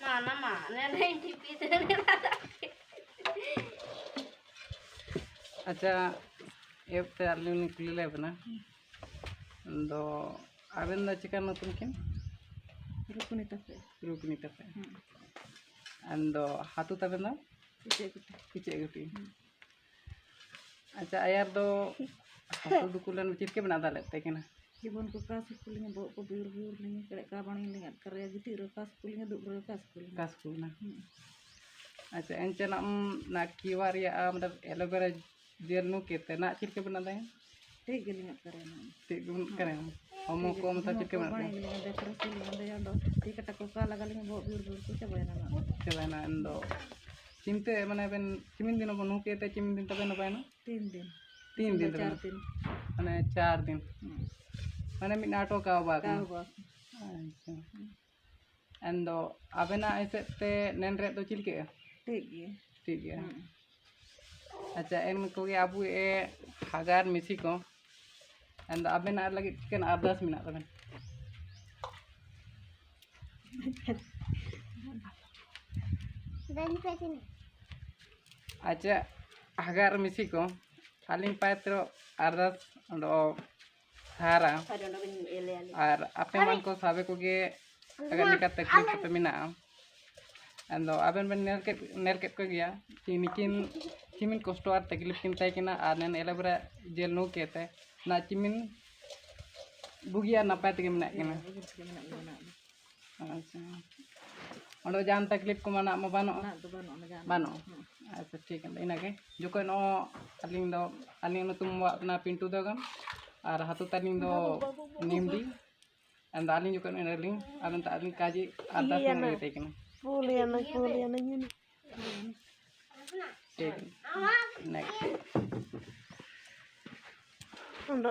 mana nih TV ini. अच्छा app ते आलू कुली ले बना दो आवेन दा चिका नतुन किन रुकनी तपे अंदो हाथू तबेन दा किचे गुटी अच्छा यार दो हाथू दुकुलन चित के बना दाले ते किना जीवन को कास कुलिंग बो को बिर लिंग कड़े का बणी लिंग करे गिटी रो कास कुलिंग दु रो कास कुलना अच्छा एंचे ना ना कीवार या मतलब एलोवेरा जेल नु केते ना चित के बना दे ठीक गिलिंग करे ना ठीक गुन करे होमो को मतलब चित के बना बणी लिंग दे करे लिंग दे यादो ठीक कटा को का लगा लिंग बो बिर को चला ना अंदो चिंते माने बेन चिमिन दिन को नु केते चिमिन दिन तबे न पाए ना 3 दिन 3 दिन 4 दिन माने 4 दिन माने मी नाटो का बाग अच्छा अंदो अबेना ऐसे ते नेन रे तो चिलके ठीक है अच्छा एन को के आबू ए हागार मिसी को अंदो अबेना लगे चिकन अरदास मिना तबेन अच्छा हागार मिसी को आलिंग पात्रो अरदास अंदो हारा और आपे मन को साबे को के अगर निका तकलीफ पे मिना अंदो आबेन बन नेल के को गया चिमिन चिमिन कष्ट और तकलीफ किन ताई किना और नेन एलोवेरा जेल नो केते ना चिमिन बुगिया नपाय तके मिना किना अच्छा ओंडो जान तकलीफ को मना म बानो अच्छा ठीक है इना के जोको नो अलिंग दो अलिंग नो तुम अपना पिंटू दगन और हाथू तालिंग दो निमदी and aling juga neling aling tak aling kaji atas yang kita ikan kuliana ini next Anda